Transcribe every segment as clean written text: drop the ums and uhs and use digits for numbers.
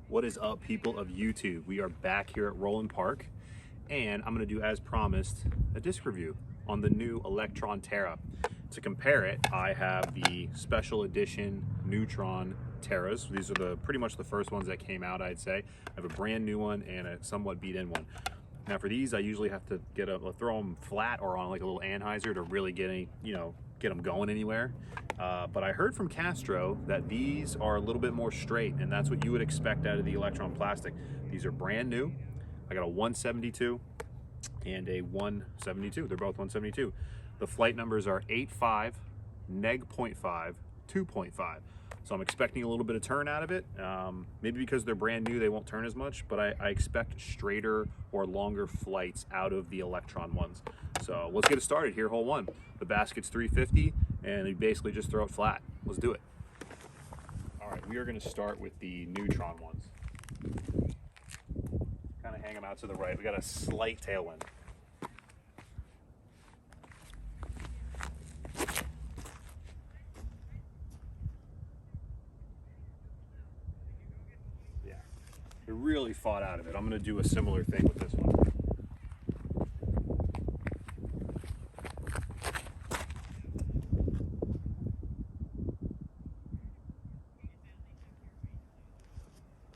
What is up, people of YouTube? We are back here at Roland Park, and I'm going to do, as promised, a disc review on the new Electron Terra. To compare it, I have the special edition Neutron Terras. These are pretty much the first ones that came out, I'd say. I have a brand new one and a somewhat beat-in one. Now for these, I usually have to throw them flat or on like a little anhyzer to really get them going anywhere. But I heard from Castro that these are a little bit more straight, and that's what you would expect out of the Electron plastic. These are brand new. I got a 172 and a 172. They're both 172. The flight numbers are 8.5, neg 0.5, 2.5. So I'm expecting a little bit of turn out of it. Maybe because they're brand new, they won't turn as much, but I expect straighter or longer flights out of the Electron ones. So let's get it started here, hole one. The basket's 350, and you basically just throw it flat. Let's do it. All right, we are gonna start with the Neutron ones. Kind of hang them out to the right. We got a slight tailwind. Yeah, it really fought out of it. I'm gonna do a similar thing with this one.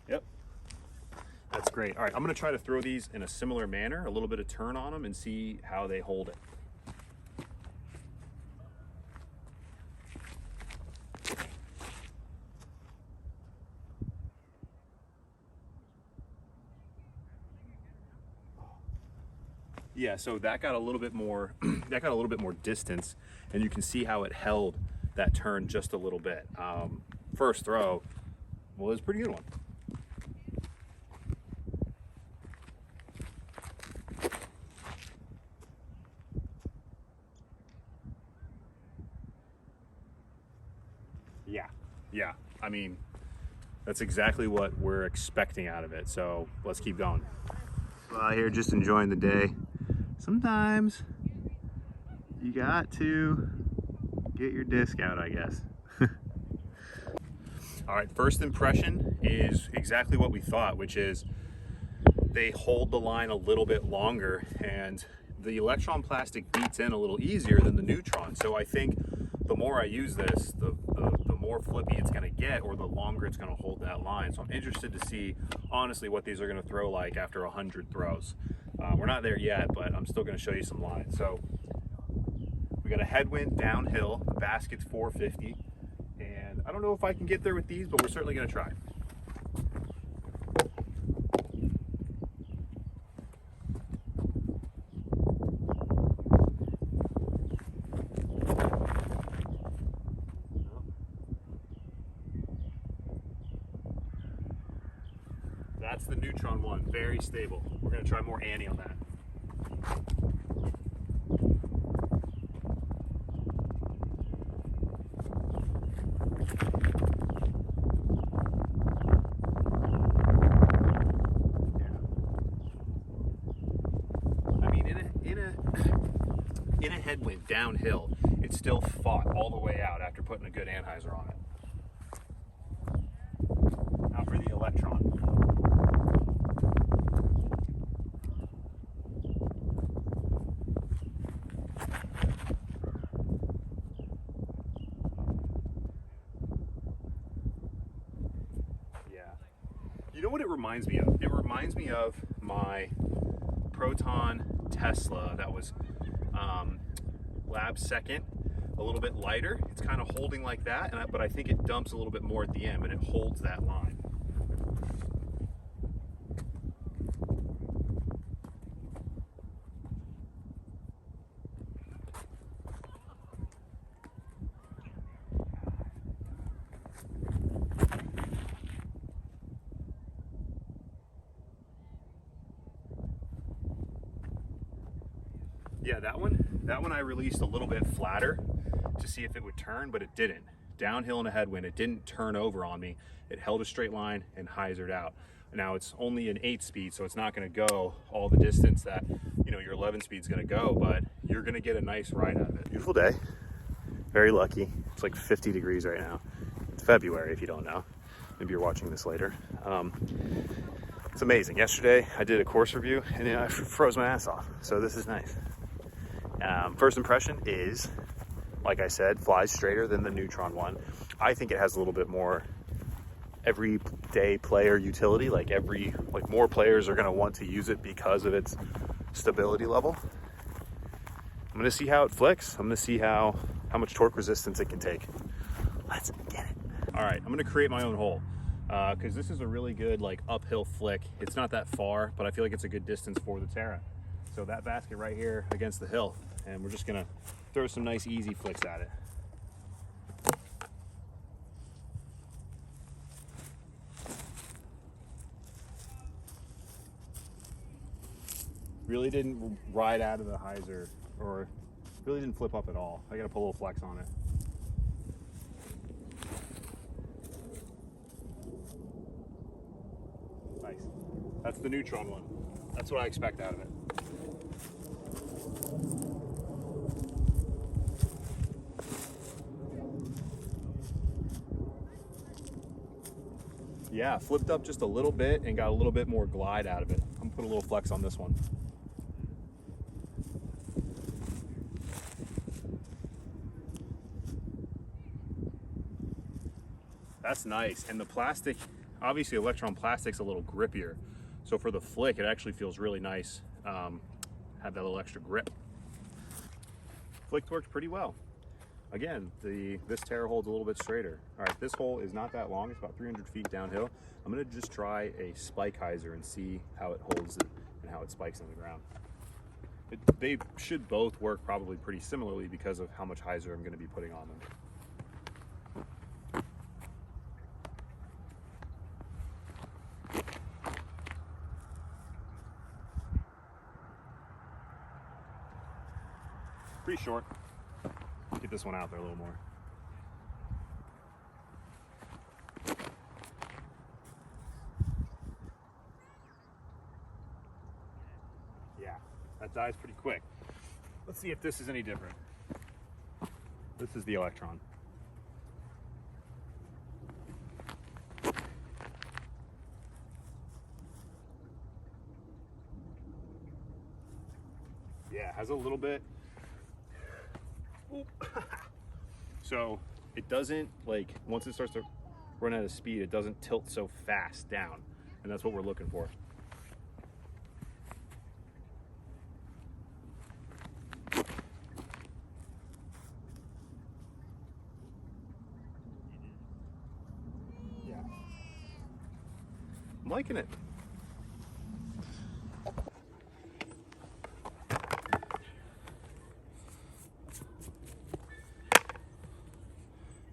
Yep, that's great. All right, I'm gonna try to throw these in a similar manner, a little bit of turn on them, and see how they hold it. Yeah, so that got a little bit more distance, and you can see how it held that turn just a little bit. First throw, well, it was a pretty good one. Yeah, I mean, that's exactly what we're expecting out of it, so let's keep going. Out here just enjoying the day. Sometimes you got to get your disc out, I guess. All right, first impression is exactly what we thought, which is they hold the line a little bit longer, and the Electron plastic beats in a little easier than the Neutron. So I think the more I use this, the more flippy it's gonna get, or the longer it's gonna hold that line. So I'm interested to see, honestly, what these are gonna throw like after 100 throws. We're not there yet, but I'm still gonna show you some lines. So we got a headwind downhill, the basket's 450, and I don't know if I can get there with these, but we're certainly gonna try. That's the Neutron one, very stable. We're gonna try more Annie on that. Yeah. I mean, in a headwind downhill, it still fought all the way out after putting a good anhyzer on it. Now for the Electron. You know what it reminds me of? It reminds me of my Proton Tesla that was lab second, a little bit lighter. It's kind of holding like that, but I think it dumps a little bit more at the end, but it holds that line. Yeah, that one I released a little bit flatter to see if it would turn, but it didn't. Downhill in a headwind, it didn't turn over on me. It held a straight line and hyzered out. Now it's only an 8-speed, so it's not gonna go all the distance that your 11-speed's gonna go, but you're gonna get a nice ride out of it. Beautiful day, very lucky. It's like 50 degrees right now. It's February, if you don't know. maybe you're watching this later. It's amazing. Yesterday I did a course review and I froze my ass off. So this is nice. First impression is, like I said, flies straighter than the Neutron one. I think it has a little bit more everyday player utility. Like more players are going to want to use it because of its stability level. I'm going to see how it flicks. I'm going to see how much torque resistance it can take. Let's get it. All right, I'm going to create my own hole because this is a really good like uphill flick. It's not that far, but I feel like it's a good distance for the Terra. So that basket right here against the hill, and we're just going to throw some nice easy flicks at it. Really didn't ride out of the hyzer, or really didn't flip up at all. I gotta put a little flex on it. Nice. That's the Neutron one. That's what I expect out of it. Yeah, flipped up just a little bit and got a little bit more glide out of it. I'm gonna put a little flex on this one. That's nice. And the plastic, obviously Electron plastic's a little grippier. So for the flick, it actually feels really nice. Have that little extra grip. Flick worked pretty well. Again, this Terra holds a little bit straighter. All right, this hole is not that long. It's about 300 feet downhill. I'm gonna just try a spike hyzer and see how it holds it and how it spikes in the ground. They should both work probably pretty similarly because of how much hyzer I'm gonna be putting on them. Pretty short. Get this one out there a little more. Yeah, that dies pretty quick. Let's see if this is any different. This is the Electron. Yeah, it has a little bit. So it doesn't, like, once it starts to run out of speed, it doesn't tilt so fast down, and that's what we're looking for. Yeah, I'm liking it.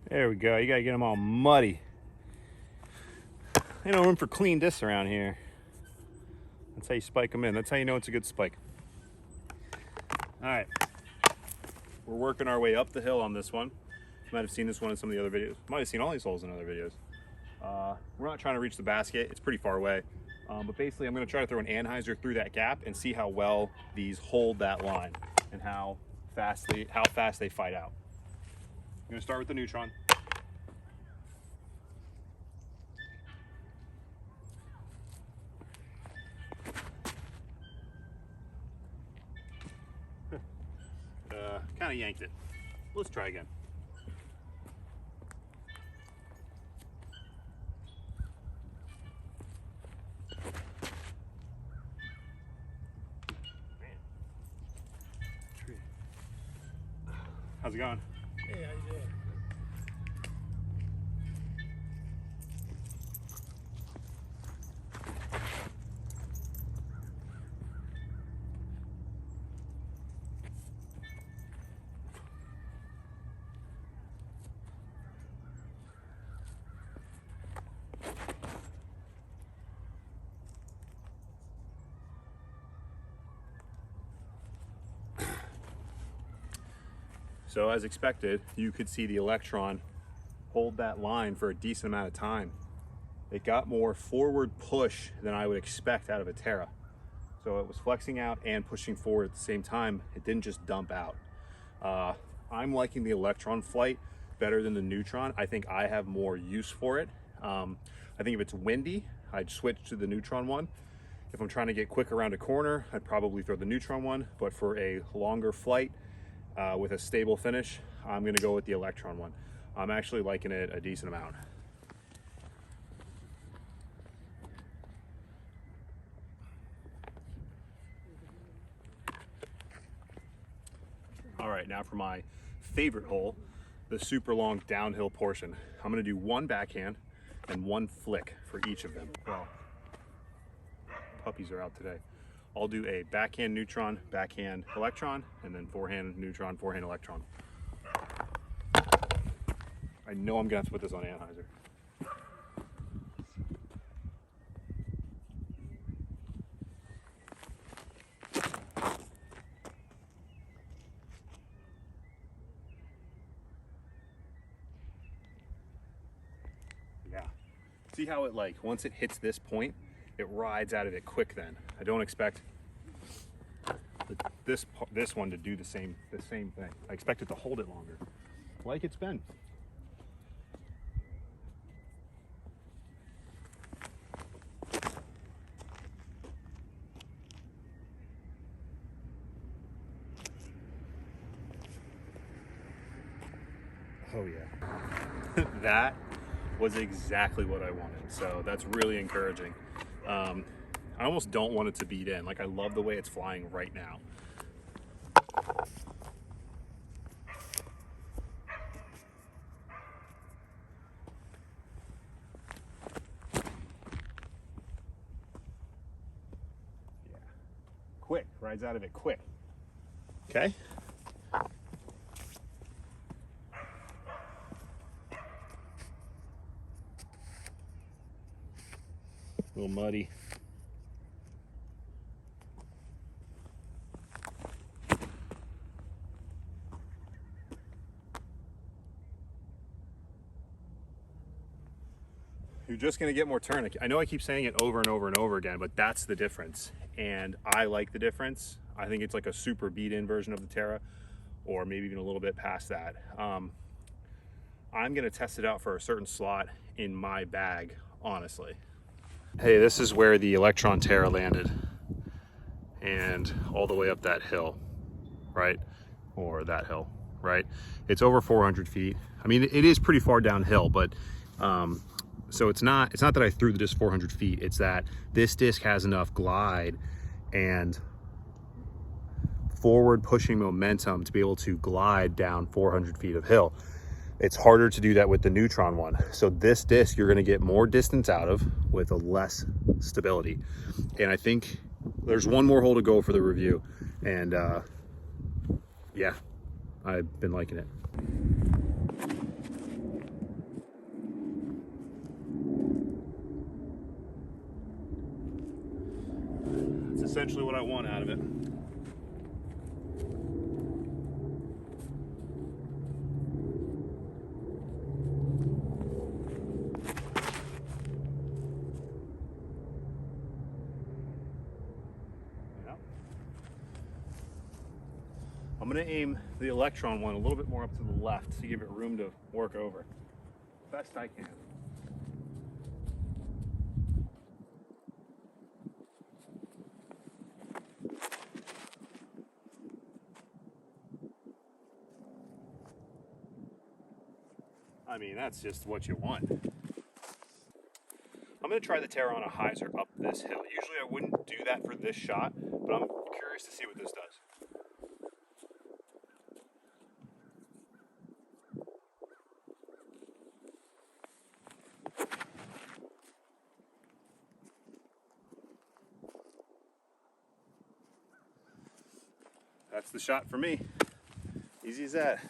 There we go. You gotta get them all muddy. Ain't no room for clean discs around here. That's how you spike them in. That's how you know it's a good spike. All right, we're working our way up the hill on this one. You might have seen this one in some of the other videos. Might have seen all these holes in other videos. We're not trying to reach the basket. It's pretty far away. But basically, I'm gonna try to throw an anhyzer through that gap and see how well these hold that line and how fast they fight out. I'm gonna start with the Neutron. Kind of yanked it. Let's try again. How's it going? Hey, how you doing? So as expected, you could see the Electron hold that line for a decent amount of time. It got more forward push than I would expect out of a Terra. So it was flexing out and pushing forward at the same time. It didn't just dump out. I'm liking the Electron flight better than the Neutron. I think I have more use for it. I think if it's windy, I'd switch to the Neutron one. If I'm trying to get quick around a corner, I'd probably throw the Neutron one, but for a longer flight with a stable finish, I'm gonna go with the Electron one. I'm actually liking it a decent amount. All right, now for my favorite hole, the super long downhill portion. I'm gonna do one backhand and one flick for each of them. Well, puppies are out today. I'll do a backhand Neutron, backhand Electron, and then forehand Neutron, forehand Electron. I know I'm gonna have to put this on Anheuser. Yeah. See how it, like, once it hits this point, it rides out of it quick then. I don't expect this one to do the same thing. I expect it to hold it longer, like it's been. Oh yeah. That was exactly what I wanted. So that's really encouraging. I almost don't want it to beat in. Like, I love the way it's flying right now. Yeah. Quick, rides out of it quick. Okay. A little muddy. You're just gonna get more turn. I know I keep saying it over and over and over again, but that's the difference. And I like the difference. I think it's like a super beat-in version of the Terra, or maybe even a little bit past that. I'm gonna test it out for a certain slot in my bag, honestly. Hey, this is where the Electron Terra landed, and all the way up that hill, right? Or that hill, right? It's over 400 feet. I mean, it is pretty far downhill, but so it's not that I threw the disc 400 feet. It's that this disc has enough glide and forward pushing momentum to be able to glide down 400 feet of hill. It's harder to do that with the Neutron one. So this disc, you're gonna get more distance out of with a less stability. And I think there's one more hole to go for the review. And yeah, I've been liking it. That's essentially what I want out of it. I'm gonna aim the Electron one a little bit more up to the left to give it room to work over. Best I can. I mean, that's just what you want. I'm gonna try the Terra on a hyzer up this hill. Usually I wouldn't do that for this shot, but I'm curious to see what this does. That's the shot for me. Easy as that.